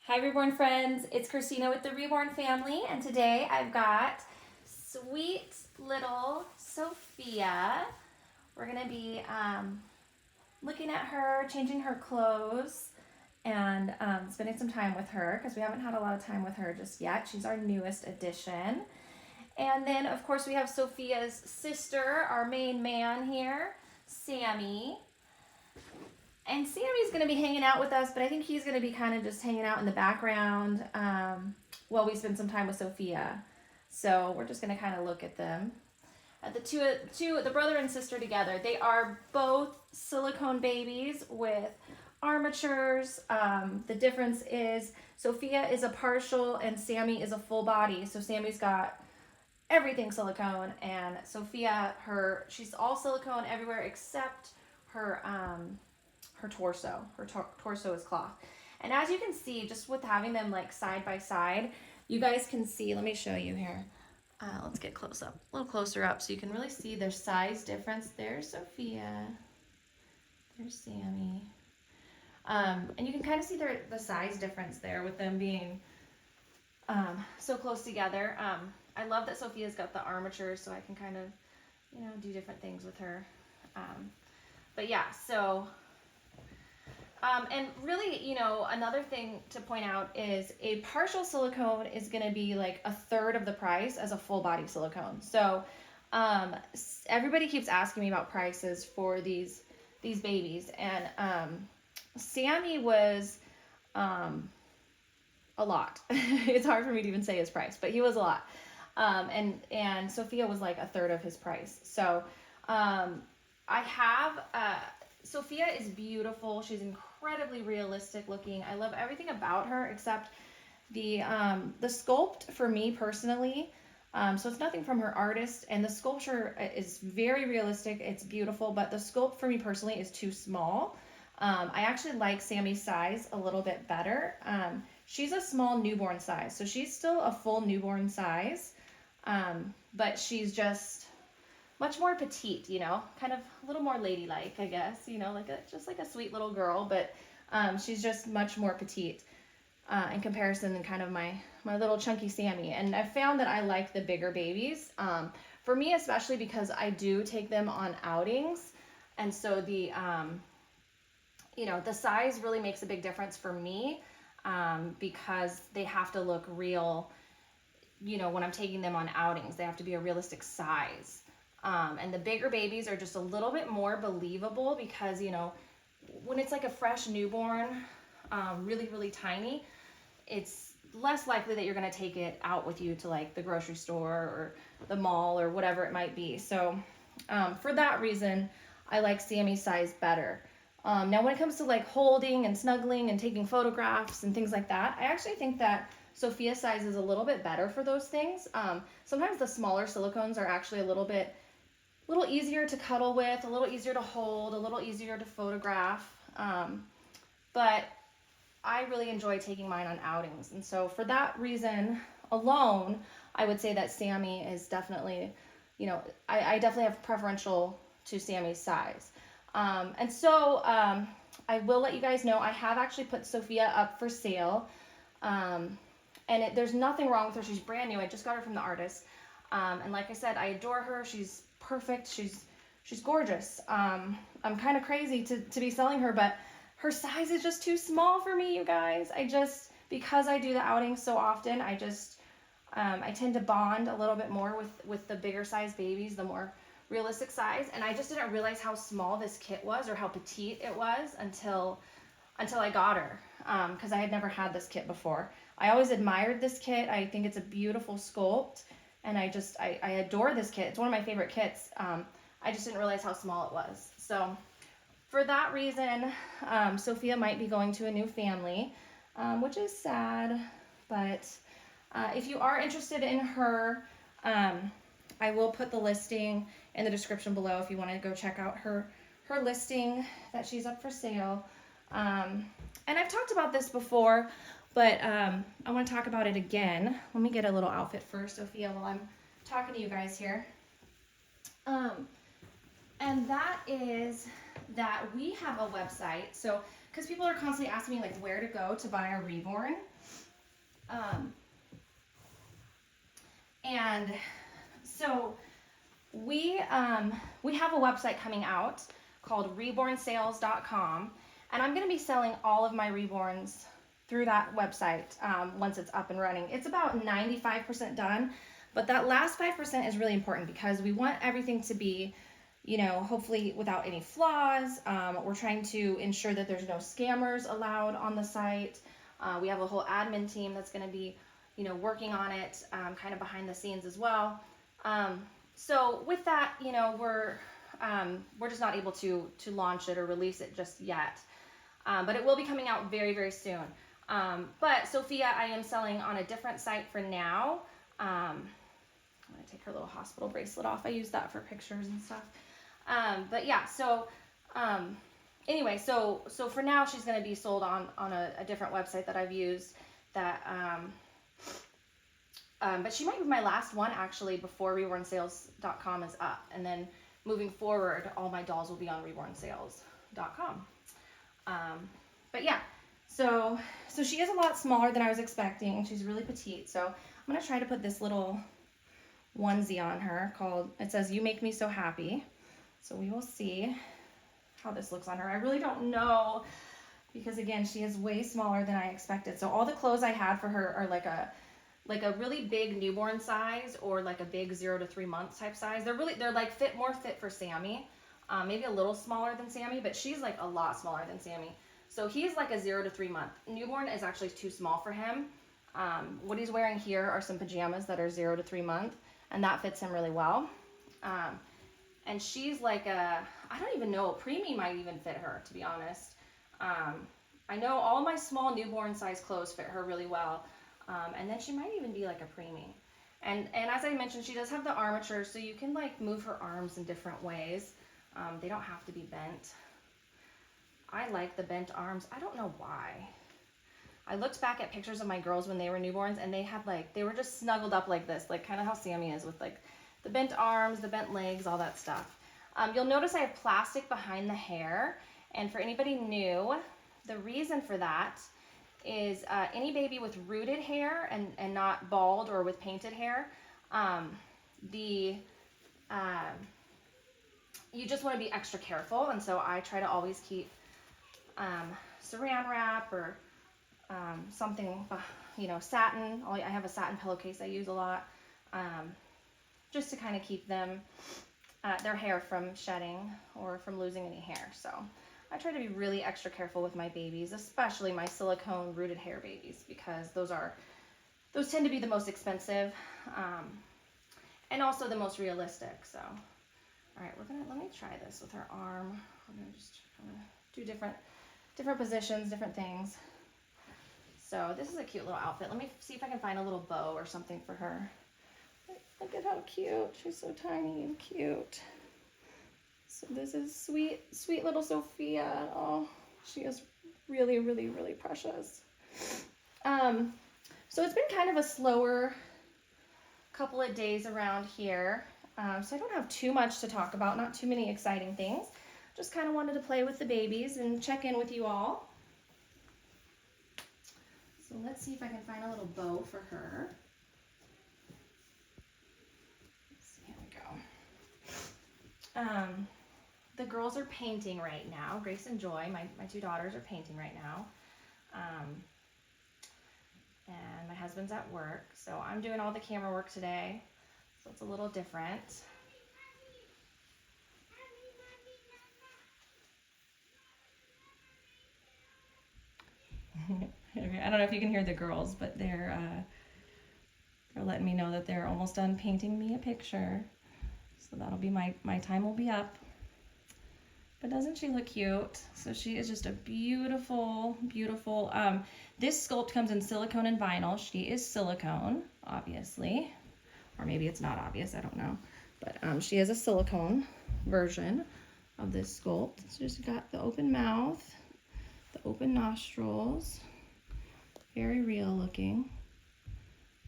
Hi Reborn friends, it's Christina with the Reborn Family, and today I've got sweet little Sophia. We're going to be looking at her, changing her clothes, and spending some time with her because we haven't had a lot of time with her just yet. She's our newest addition. And then of course we have Sophia's sister, our main man here, Sammy. And Sammy's going to be hanging out with us, but I think he's going to be kind of just hanging out in the background while we spend some time with Sophia. So we're just going to kind of look at them. The brother and sister together. They are both silicone babies with armatures. The difference is Sophia is a partial and Sammy is a full body. So Sammy's got everything silicone, and Sophia, she's all silicone everywhere except her torso. Her torso is cloth. And as you can see, just with having them like side by side, you guys can see, let me show you here. Let's get close up, a little closer up so you can really see their size difference. There's Sophia, there's Sammy. And you can kind of see the size difference there with them being so close together. I love that Sophia's got the armature so I can kind of, do different things with her. But yeah, so and really, another thing to point out is a partial silicone is going to be like a third of the price as a full body silicone. So everybody keeps asking me about prices for these babies, and Sammy was a lot. It's hard for me to even say his price, but he was a lot. And Sophia was like a third of his price. So I have Sophia is beautiful. She's incredibly realistic looking. I love everything about her except the sculpt for me personally. So it's nothing from her artist, and the sculpture is very realistic. It's beautiful, but the sculpt for me personally is too small. I actually like Sammy's size a little bit better. She's a small newborn size, so she's still a full newborn size, but she's just much more petite, kind of a little more ladylike, I guess, just like a sweet little girl, but she's just much more petite in comparison than kind of my little chunky Sammy. And I've found that I like the bigger babies, for me especially because I do take them on outings, and so the size really makes a big difference for me, because they have to look real, when I'm taking them on outings. They have to be a realistic size. And the bigger babies are just a little bit more believable because, when it's like a fresh newborn, really, really tiny, it's less likely that you're going to take it out with you to like the grocery store or the mall or whatever it might be. So for that reason, I like Sammy's size better. Now, when it comes to like holding and snuggling and taking photographs and things like that, I actually think that Sophia's size is a little bit better for those things. Sometimes the smaller silicones are actually a little easier to cuddle with, a little easier to hold, a little easier to photograph. But I really enjoy taking mine on outings. And so for that reason alone, I would say that Sammy is definitely, I definitely have preferential to Sammy's size. And so I will let you guys know, I have actually put Sophia up for sale. And there's nothing wrong with her. She's brand new. I just got her from the artist. And like I said, I adore her. She's perfect. She's gorgeous. I'm kind of crazy to be selling her, but her size is just too small for me, you guys. Because I do the outings so often, I tend to bond a little bit more with the bigger size babies, the more realistic size. And I just didn't realize how small this kit was or how petite it was until I got her, because I had never had this kit before. I always admired this kit. I think it's a beautiful sculpt, and I adore this kit. It's one of my favorite kits. I just didn't realize how small it was. So for that reason, Sophia might be going to a new family, which is sad, but if you are interested in her, I will put the listing in the description below if you want to go check out her listing that she's up for sale. And I've talked about this before, but I want to talk about it again. Let me get a little outfit first, Sophia, while I'm talking to you guys here. And that is that we have a website. So, because people are constantly asking me like where to go to buy a Reborn. And so we have a website coming out called rebornsales.com, and I'm going to be selling all of my Reborns through that website once it's up and running. It's about 95% done, but that last 5% is really important because we want everything to be, you know, hopefully without any flaws. We're trying to ensure that there's no scammers allowed on the site. We have a whole admin team that's going to be, you know, working on it kind of behind the scenes as well. So with that, you know, we're just not able to launch it or release it just yet. But it will be coming out very, very soon. But Sophia, I am selling on a different site for now. I'm going to take her little hospital bracelet off. I use that for pictures and stuff. But yeah, so anyway, so for now she's going to be sold on a different website that I've used that, but she might be my last one actually before rebornsales.com is up. And then moving forward, all my dolls will be on rebornsales.com. But yeah, so she is a lot smaller than I was expecting. She's really petite. So I'm going to try to put this little onesie on her it says, "You Make Me So Happy." So we will see how this looks on her. I really don't know because again, she is way smaller than I expected. So all the clothes I had for her are like a really big newborn size or like a big 0 to 3 months type size. They're like more fit for Sammy. Maybe a little smaller than Sammy, but she's like a lot smaller than Sammy. So he's like a 0 to 3 month. Newborn is actually too small for him. What he's wearing here are some pajamas that are 0 to 3 month, and that fits him really well. And she's like I don't even know, a preemie might even fit her, to be honest. I know all my small newborn size clothes fit her really well. And then she might even be like a preemie. And as I mentioned, she does have the armature, so you can like move her arms in different ways. They don't have to be bent. I like the bent arms. I don't know why. I looked back at pictures of my girls when they were newborns, and they were just snuggled up like this, like kind of how Sammy is, with like the bent arms, the bent legs, all that stuff. You'll notice I have plastic behind the hair, and for anybody new, the reason for that is any baby with rooted hair and not bald or with painted hair, you just want to be extra careful. And so I try to always keep saran wrap or something, you know, satin. I have a satin pillowcase I use a lot, just to kind of keep them, their hair from shedding or from losing any hair. So I try to be really extra careful with my babies, especially my silicone rooted hair babies, because those tend to be the most expensive, and also the most realistic. So, all right, let me try this with her arm. We're gonna just kind of do different positions, different things. So this is a cute little outfit. Let me see if I can find a little bow or something for her. Look at how cute. She's so tiny and cute. So this is sweet little Sophia. Oh, she is really, really, really precious. So it's been kind of a slower couple of days around here. So I don't have too much to talk about, not too many exciting things. Just kind of wanted to play with the babies and check in with you all. So let's see if I can find a little bow for her. Here we go. The girls are painting right now. Grace and Joy, my two daughters, are painting right now. And my husband's at work, so I'm doing all the camera work today. So it's a little different. I don't know if you can hear the girls, but they're letting me know that they're almost done painting me a picture. So that'll be my time will be up. But doesn't she look cute? So she is just a beautiful, beautiful. This sculpt comes in silicone and vinyl. She is silicone, obviously. Or maybe it's not obvious, I don't know. But she is a silicone version of this sculpt. So she's got the open mouth, the open nostrils. Very real looking.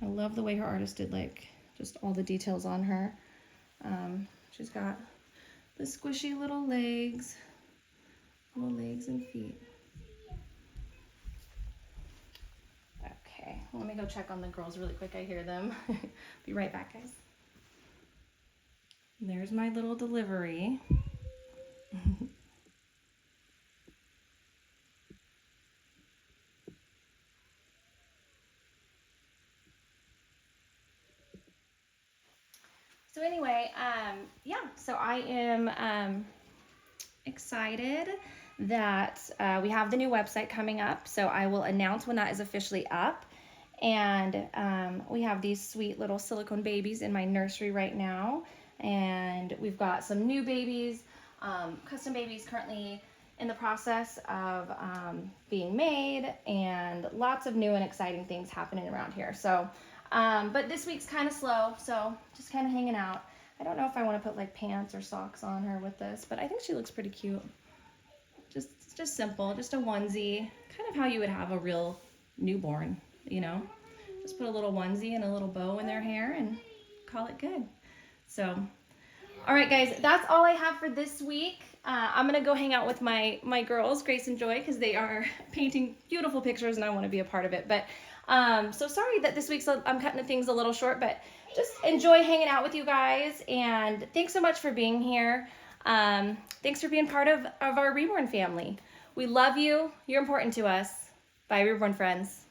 I love the way her artist did like just all the details on her. She's got the squishy little legs, little legs and feet. Okay, let me go check on the girls really quick. I hear them. Be right back, guys. There's my little delivery. So anyway, yeah, so I am excited that we have the new website coming up. So I will announce when that is officially up. And we have these sweet little silicone babies in my nursery right now. And we've got some new babies, custom babies currently in the process of being made, and lots of new and exciting things happening around here. So, but this week's kind of slow, so just kind of hanging out. I don't know if I want to put like pants or socks on her with this, but I think she looks pretty cute. Just simple, just a onesie, kind of how you would have a real newborn, you know. Just put a little onesie and a little bow in their hair and call it good. So, all right, guys, that's all I have for this week. I'm gonna go hang out with my girls, Grace and Joy, because they are painting beautiful pictures and I want to be a part of it. But so sorry that this week's I'm cutting things a little short, but just enjoy hanging out with you guys, and thanks so much for being here. Thanks for being part of our Reborn family. We love you. You're important to us. Bye, Reborn friends.